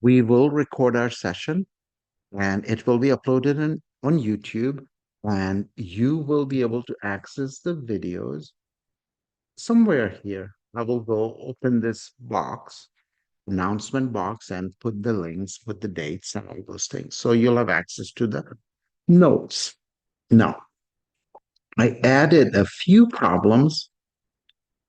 we will record our session and it will be uploaded on YouTube, and you will be able to access the videos somewhere here. I will go open this box, announcement box, and put the links, put the dates and all those things. So you'll have access to the notes. Now, I added a few problems,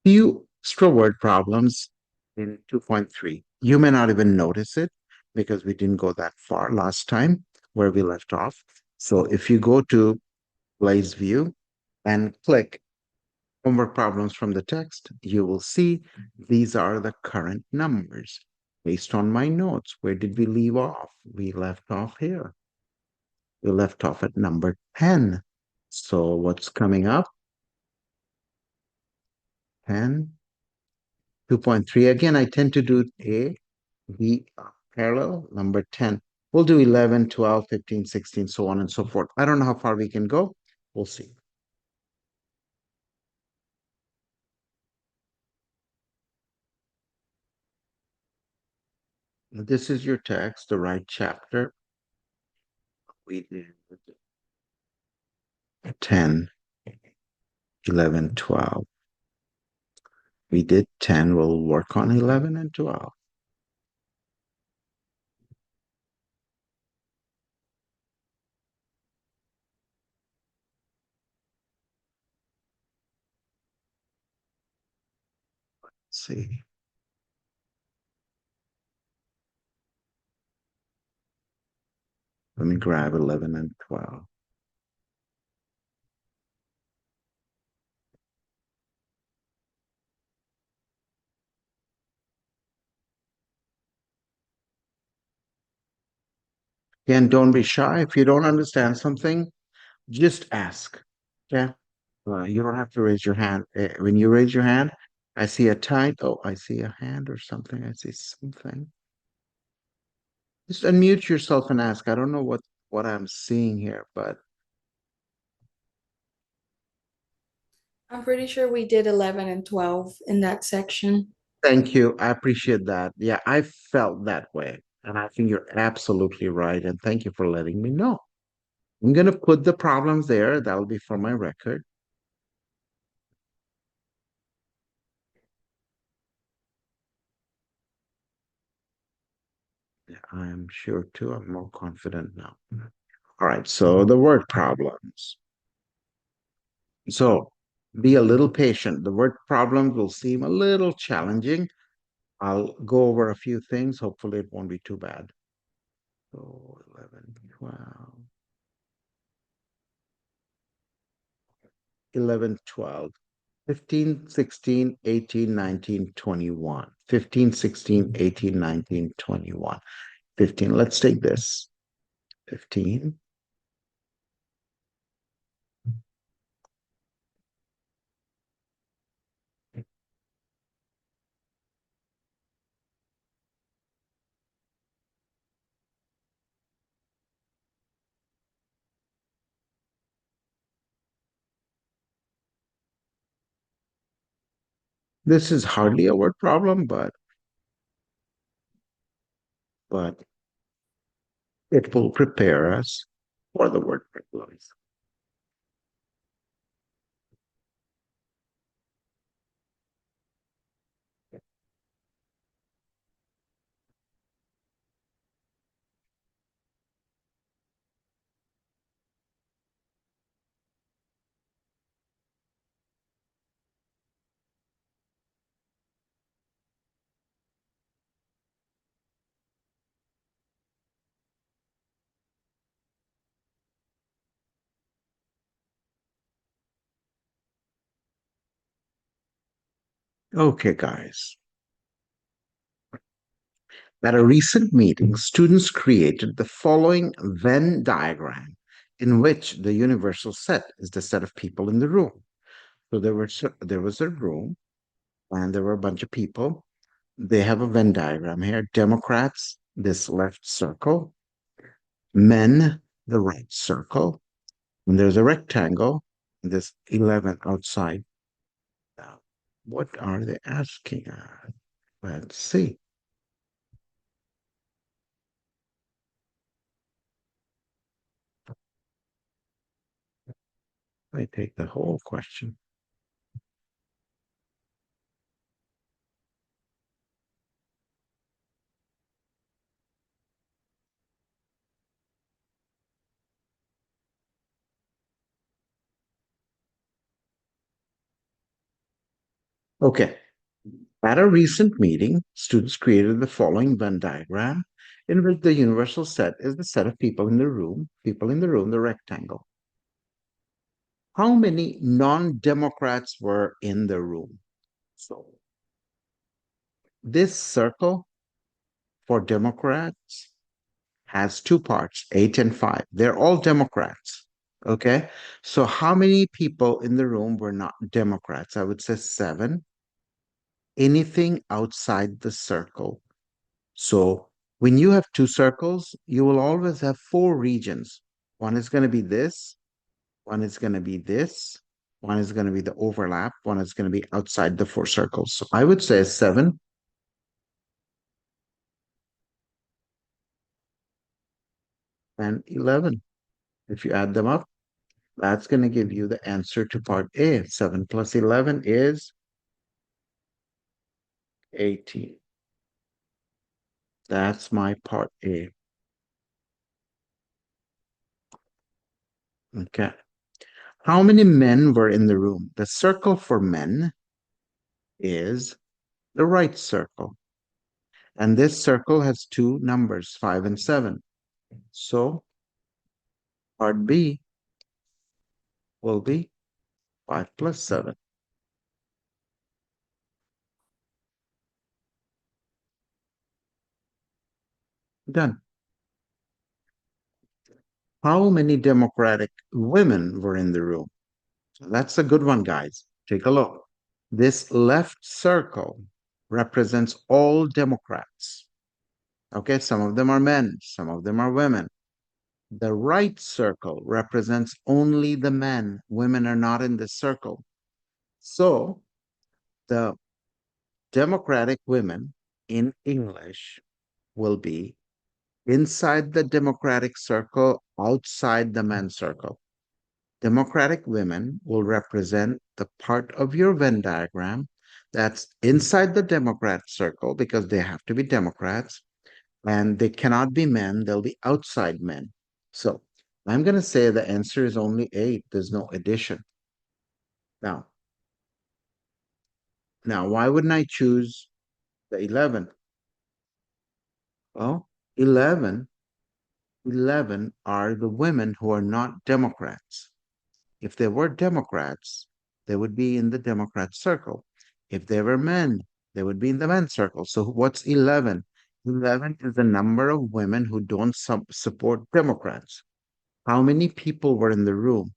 few extra word problems in 2.3. You may not even notice it because we didn't go that far last time where we left off. So if you go to Blaze View and click homework problems from the text, you will see these are the current numbers based on my notes. Where did we leave off? We left off here. We left off at number 10. So what's coming up? 10, 2.3. Again, I tend to do A, B parallel, number 10. We'll do 11, 12, 15, 16, so on and so forth. I don't know how far we can go. We'll see. This is your text, the right chapter. We did 10, 11, 12. We did 10. We'll work on 11 and 12. Let's see. Let me grab 11 and 12. Again, don't be shy. If you don't understand something, just ask. Yeah. You don't have to raise your hand. When you raise your hand, I see a tide. Oh, I see a hand or something. I see something. Just unmute yourself and ask. I don't know what I'm seeing here, but I'm pretty sure we did 11 and 12 in that section. thank you. I appreciate that. Yeah, I felt that way. And I think you're absolutely right. And thank you for letting me know. I'm going to put the problems there. That'll be for my record. Yeah, I'm sure too. I'm more confident now. All right. So the word problems. So be a little patient. The word problems will seem a little challenging. I'll go over a few things. Hopefully, it won't be too bad. So 11, 12, 11, 12, 15, 16, 18, 19, 21. 15, 16, 18, 19, 21. 15. Let's take this. 15. This is hardly a word problem, but it will prepare us for the word problems. Okay, guys. At a recent meeting, students created the following Venn diagram in which the universal set is the set of people in the room. So there was a room and there were a bunch of people. They have a Venn diagram here. Democrats, this left circle, men, the right circle, and there's a rectangle, this 11 outside. Now, what are they asking? Let's see. I take the whole question. Okay. At a recent meeting, students created the following Venn diagram in which the universal set is the set of people in the room, the rectangle. How many non-Democrats were in the room? So this circle for Democrats has two parts, 8 and 5. They're all Democrats. Okay. So how many people in the room were not Democrats? I would say 7. Anything outside the circle. So when you have two circles, you will always have 4 regions. One is going to be this, one is going to be this, one is going to be the overlap, one is going to be outside the 4 circles. So I would say 7 and 11. If you add them up, that's going to give you the answer to part A. 7 plus 11 is 18. That's my part A. Okay. How many men were in the room? The circle for men is the right circle. And this circle has two numbers, 5 and 7. So part B will be 5 plus 7. Done. How many Democratic women were in the room? So that's a good one, guys. Take a look. This left circle represents all Democrats. Okay, some of them are men, some of them are women. The right circle represents only the men. Women are not in this circle. So the Democratic women in English will be inside the Democratic circle, outside the men's circle. Democratic women will represent the part of your Venn diagram that's inside the Democrat circle because they have to be Democrats and they cannot be men, they'll be outside men. So I'm going to say the answer is only 8. There's no addition. Now, why wouldn't I choose the 11? Well, 11, 11 are the women who are not Democrats. If they were Democrats, they would be in the Democrat circle. If they were men, they would be in the men's circle. So what's 11? 11 is the number of women who don't support Democrats. How many people were in the room?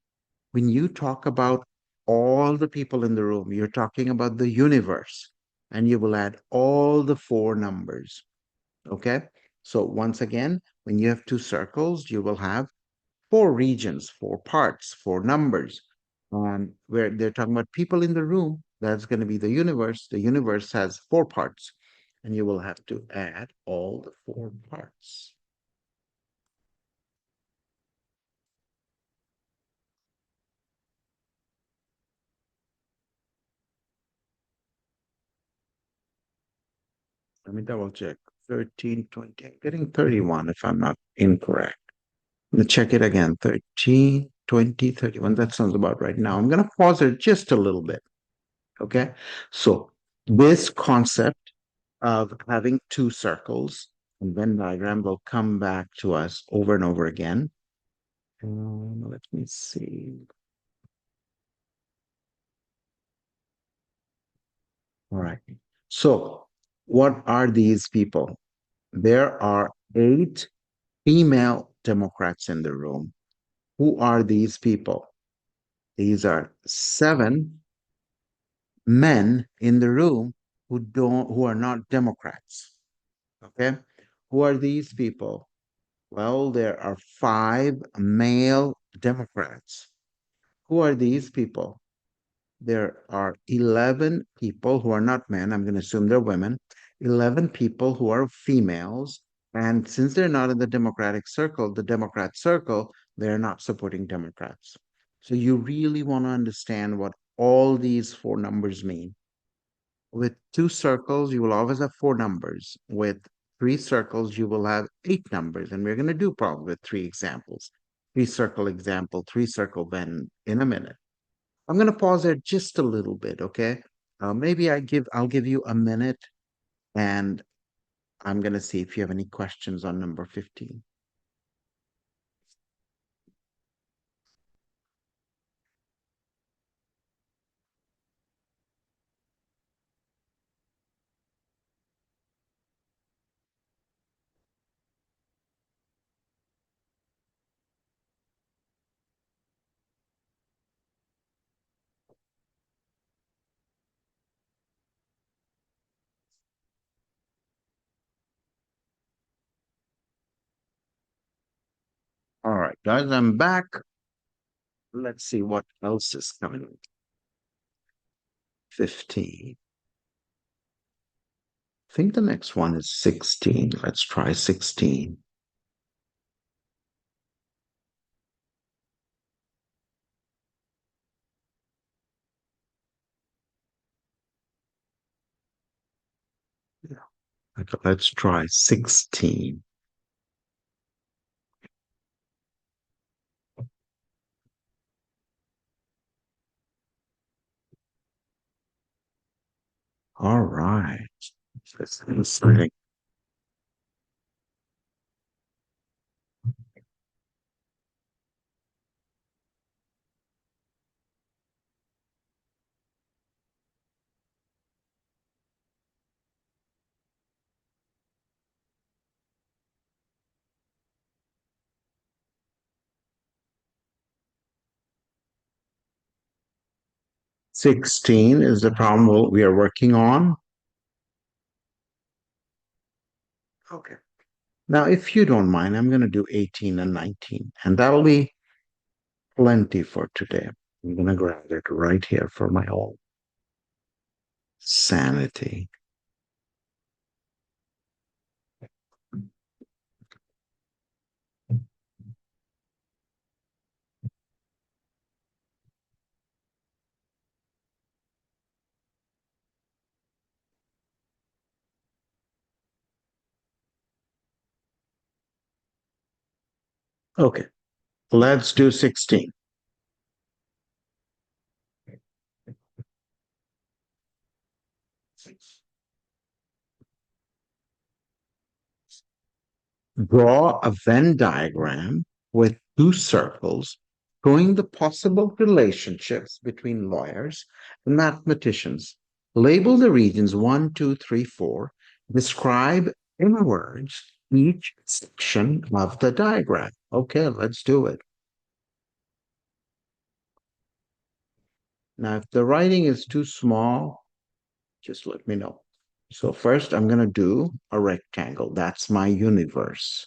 When you talk about all the people in the room, you're talking about the universe, and you will add all the 4 numbers. Okay? So once again, when you have two circles, you will have 4 regions, 4 parts, 4 numbers. And where they're talking about people in the room, that's going to be the universe. The universe has 4 parts, and you will have to add all the 4 parts. Let me double check. 13, 20. I'm getting 31 if I'm not incorrect. Let me check it again. 13, 20, 31. That sounds about right. Now I'm going to pause it just a little bit. Okay. So this concept of having two circles and Venn diagram will come back to us over and over again. Let me see. All right. So what are these people? There are 8 female Democrats in the room. Who are these people? These are 7 men in the room who are not Democrats. Okay? Who are these people? Well, there are 5 male Democrats. Who are these people? There are 11 people who are not men. I'm going to assume they're women. 11 people who are females. And since they're not in the Democratic circle, the Democrat circle, they're not supporting Democrats. So you really want to understand what all these four numbers mean. With two circles, you will always have four numbers. With three circles, you will have eight numbers. And we're going to do probably three examples. Three circle example, three circle bend in a minute. I'm going to pause there just a little bit, okay? Maybe I'll give you a minute and I'm going to see if you have any questions on number 15. All right, guys, I'm back. Let's see what else is coming. 15. I think the next one is 16. Let's try 16. Yeah. Okay, let's try 16. All right. Let's see. 16 is the problem we are working on. Okay. Now, if you don't mind, I'm going to do 18 and 19, and that'll be plenty for today. I'm going to grab it right here for my own sanity. Okay, let's do 16. Draw a Venn diagram with two circles showing the possible relationships between lawyers and mathematicians. Label the regions 1, 2, 3, 4. Describe in words each section of the diagram. Okay, let's do it. Now, if the writing is too small, just let me know. So first I'm going to do a rectangle. That's my universe.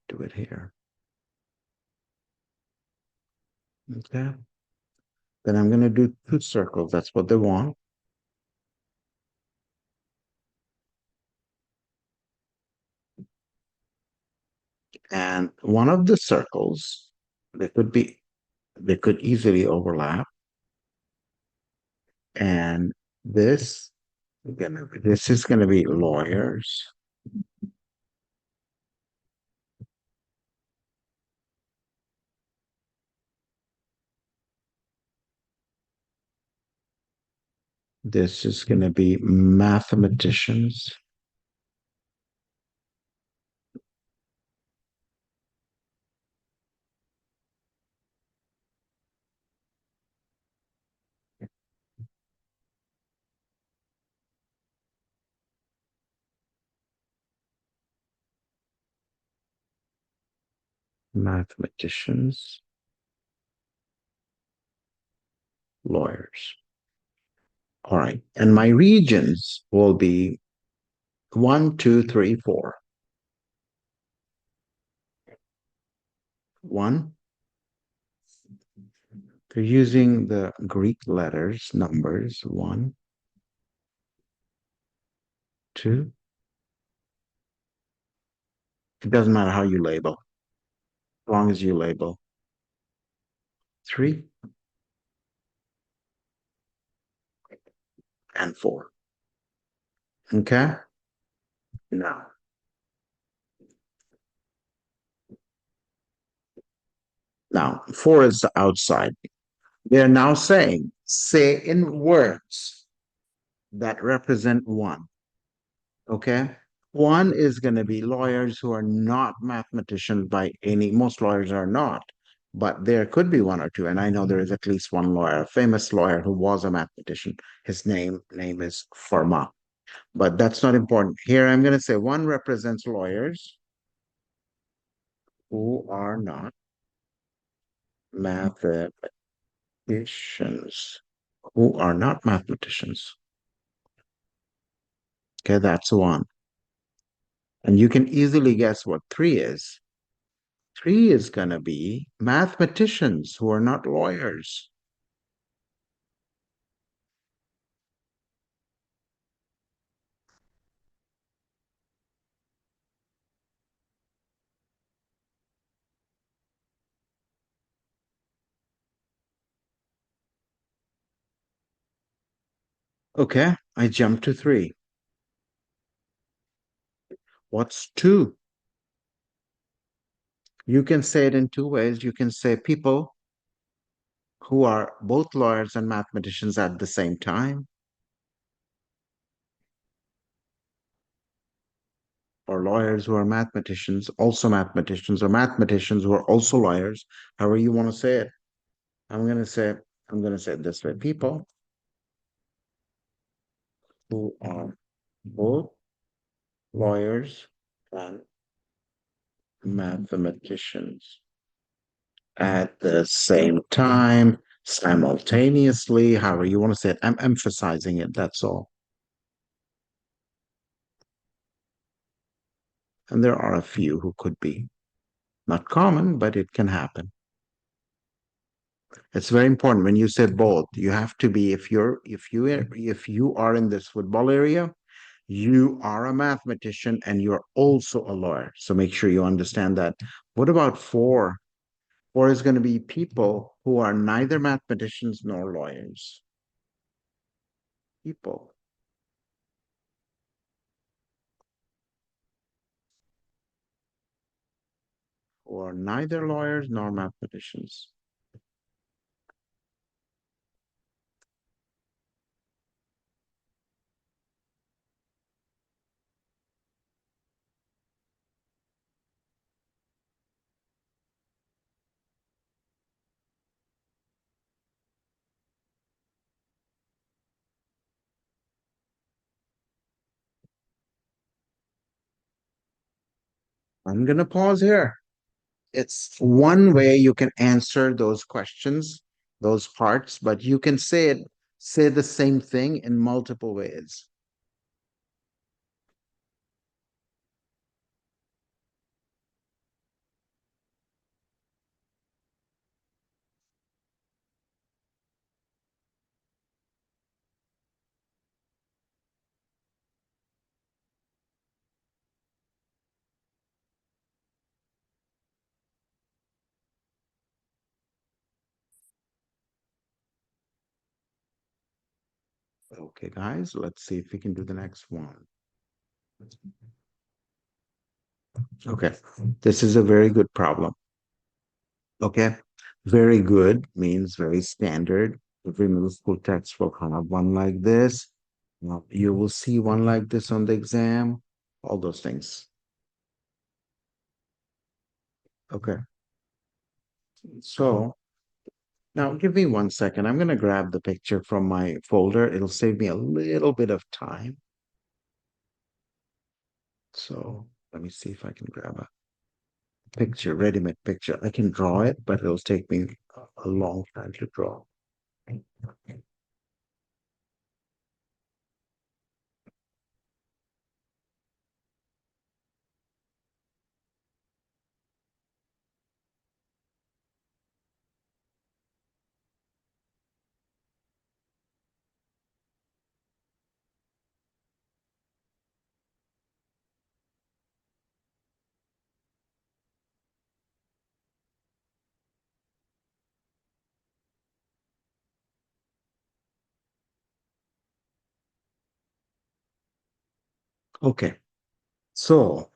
Do it here. Okay. Then I'm going to do two circles. That's what they want. And one of the circles, they could easily overlap. And this is going to be lawyers. This is going to be mathematicians. Mathematicians, lawyers. All right. And my regions will be 1, 2, 3, 4. 1. They're using the Greek letters, numbers. 1, 2. It doesn't matter how you label, as long as you label. 3, and 4. Okay? Now, now 4 is the outside. They're now saying, say in words that represent 1. Okay? One is going to be lawyers who are not mathematicians by any, most lawyers are not, but there could be one or two. And I know there is at least one lawyer, a famous lawyer who was a mathematician. His name is Fermat, but that's not important. Here I'm going to say one represents lawyers who are not mathematicians, who are not mathematicians. Okay, that's one. And you can easily guess what 3 is. 3 is going to be mathematicians who are not lawyers. Okay, I jumped to 3. What's 2? You can say it in two ways. You can say people who are both lawyers and mathematicians at the same time, or lawyers who are mathematicians, or mathematicians who are also lawyers, however you want to say it. I'm going to say, I'm going to say it this way. People who are both lawyers and mathematicians at the same time, simultaneously, however you want to say it. I'm emphasizing it, that's all. And there are a few who could be. Not common, but it can happen. It's very important when you say both. You have to be if you are in this football area, you are a mathematician and you're also a lawyer. So make sure you understand that. What about 4? 4 is going to be people who are neither mathematicians nor lawyers. People who are neither lawyers nor mathematicians. I'm going to pause here. It's one way you can answer those questions, those parts, but you can say the same thing in multiple ways. Okay, guys, let's see if we can do the next one. Okay, this is a very good problem. Okay, very good means very standard. Every middle school textbook will have one like this. You will see one like this on the exam, all those things. Okay, so now give me 1 second. I'm going to grab the picture from my folder. It'll save me a little bit of time. So let me see if I can grab a picture, ready-made picture. I can draw it, but it'll take me a long time to draw. Okay, so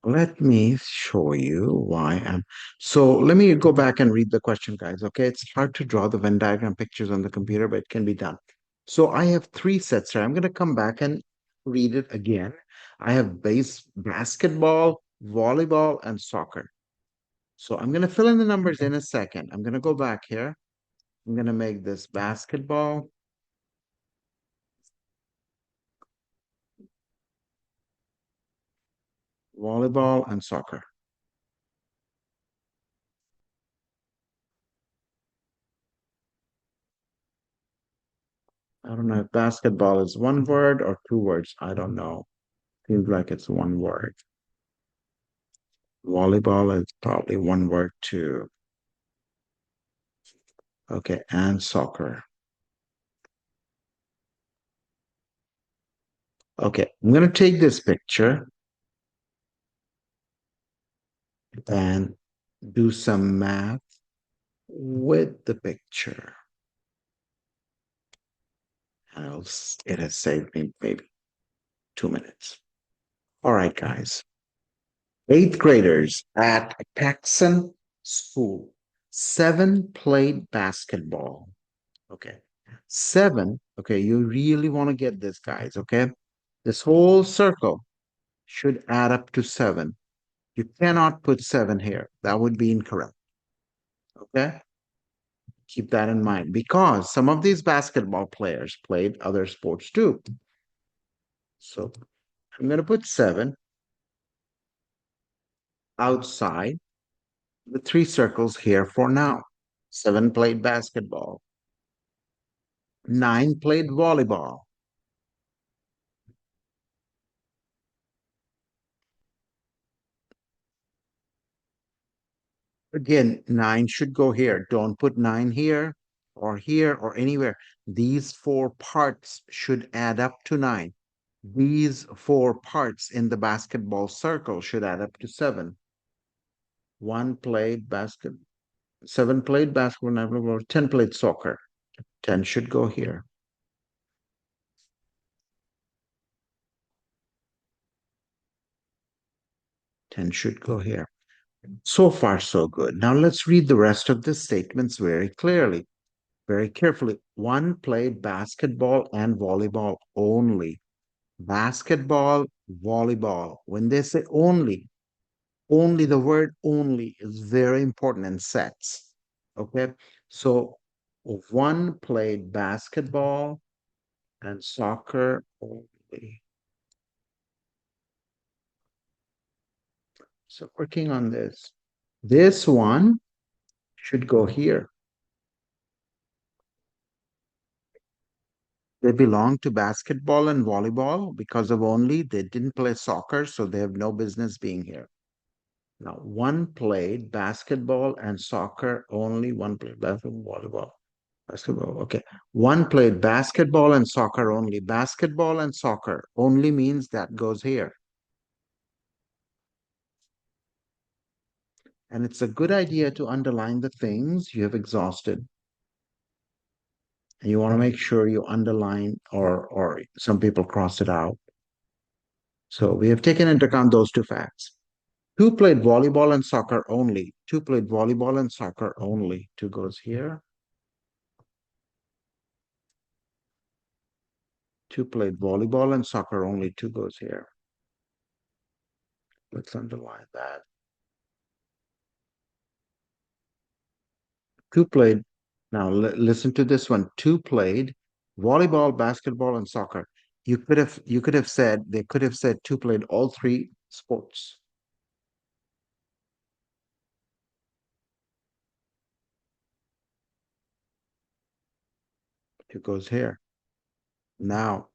let me show you why I'm. So let me go back and read the question, guys. Okay, it's hard to draw the Venn diagram pictures on the computer, but it can be done. So I have three sets here. I'm going to come back and read it again. I have basketball, volleyball, and soccer. So I'm going to fill in the numbers in a second. I'm going to go back here. I'm going to make this basketball, volleyball, and soccer. I don't know if basketball is one word or two words. I don't know. Seems like it's one word. Volleyball is probably one word too. Okay, and soccer. Okay, I'm going to take this picture and do some math with the picture. It has saved me maybe 2 minutes. All right, guys. Eighth graders at Paxson School. Seven played basketball. Okay. Seven. Okay, you really want to get this, guys. Okay. This whole circle should add up to seven. You cannot put seven here. That would be incorrect. Okay. Keep that in mind because some of these basketball players played other sports too. So I'm going to put seven outside the three circles here for now. Seven played basketball. Nine played volleyball. Again, nine should go here. Don't put nine here or anywhere. These four parts should add up to nine. These four parts in the basketball circle should add up to seven. One played basket, seven played basketball, 10 played soccer. 10 should go here. 10 should go here. So far, so good. Now let's read the rest of the statements very clearly, very carefully. One played basketball and volleyball only. Basketball, volleyball. When they say only, the word only is very important in sets. Okay. So one played basketball and soccer only. So working on this. This one should go here. They belong to basketball and volleyball because of only they didn't play soccer, so they have no business being here. Now, one played basketball and soccer only. One played basketball, volleyball, basketball. Okay. One played basketball and soccer only. Basketball and soccer only means that goes here. And it's a good idea to underline the things you have exhausted. And you want to make sure you underline or some people cross it out. So we have taken into account those two facts. Two played volleyball and soccer only. Two played volleyball and soccer only. Two goes here. Two played volleyball and soccer only. Two goes here. Let's underline that. Two played. Now listen to this one. Two played volleyball, basketball, and soccer. You could have said they could have said two played all three sports. Two goes here. Now,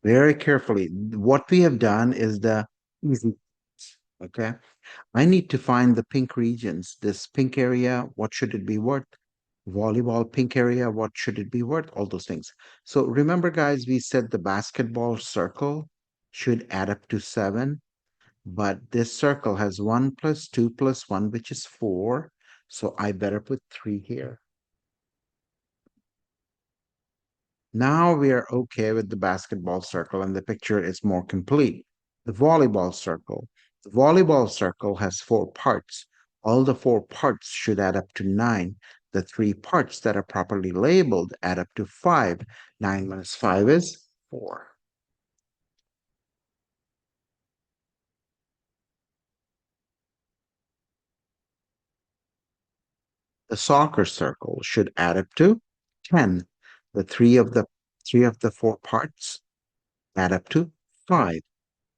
very carefully, what we have done is the easy. Okay. I need to find the pink regions. This pink area, what should it be worth? Volleyball pink area, what should it be worth? All those things. So remember, guys, we said the basketball circle should add up to seven, but this circle has one plus two plus one, which is four. So I better put three here. Now we are okay with the basketball circle and the picture is more complete. The volleyball circle. The volleyball circle has four parts. All the four parts should add up to nine. The three parts that are properly labeled add up to five. Nine minus five is four. The soccer circle should add up to 10. The three of the four parts add up to 5.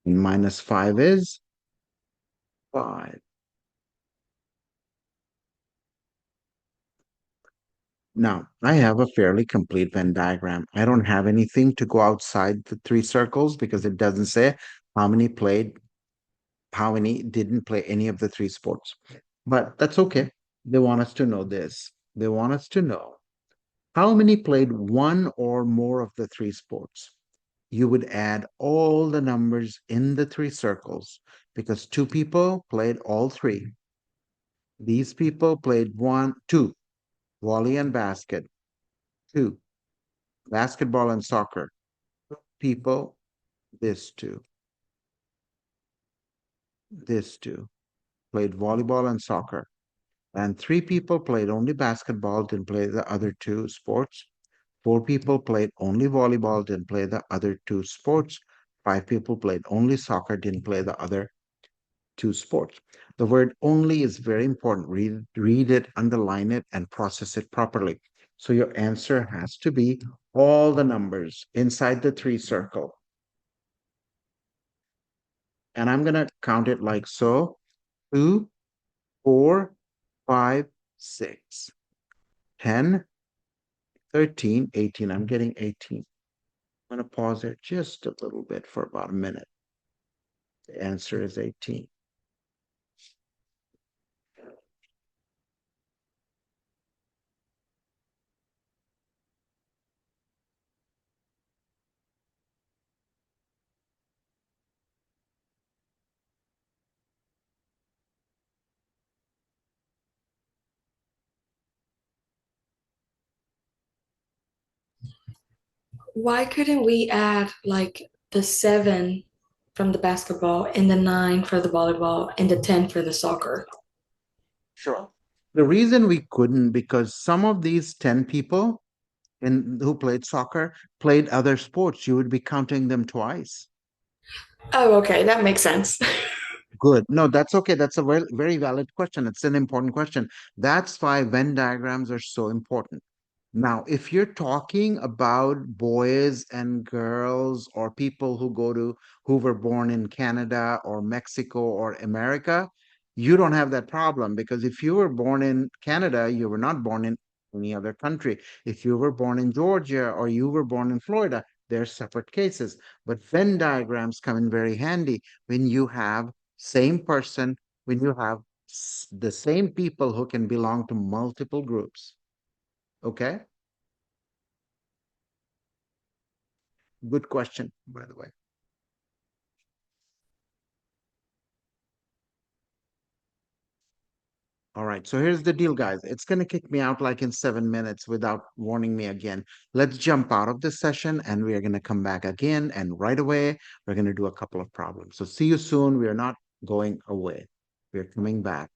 And minus 5 is 5. Now, I have a fairly complete Venn diagram. I don't have anything to go outside the three circles because it doesn't say how many played, how many didn't play any of the three sports. But that's okay. They want us to know this. They want us to know how many played one or more of the three sports. You would add all the numbers in the three circles because two people played all three. These people played two, volley and basket, two, basketball and soccer. People, this two played volleyball and soccer. And three people played only basketball, didn't play the other two sports. Four people played only volleyball, didn't play the other two sports. Five people played only soccer, didn't play the other two sports. The word only is very important. Read it, underline it, and process it properly. So your answer has to be all the numbers inside the three circle. And I'm going to count it like so: 2, 4, 5, 6, 10, 13, 18. I'm getting 18. I'm going to pause there just a little bit for about a minute. The answer is 18. Why couldn't we add like the 7 from the basketball and the 9 for the volleyball and the 10 for the soccer? Sure. The reason we couldn't, because some of these 10 people who played soccer played other sports. You would be counting them twice. Oh, okay, that makes sense. Good. No, that's okay. That's a very, very valid question. It's an important question. That's why Venn diagrams are so important. Now, if you're talking about boys and girls or people who were born in Canada or Mexico or America, you don't have that problem because if you were born in Canada, you were not born in any other country. If you were born in Georgia or you were born in Florida, they're separate cases. But Venn diagrams come in very handy when you have same person, when you have the same people who can belong to multiple groups. Okay? Good question, by the way. All right, so here's the deal, guys. It's going to kick me out like in 7 minutes without warning me again. Let's jump out of this session and we are going to come back again. And right away, we're going to do a couple of problems. So see you soon. We are not going away. We're coming back.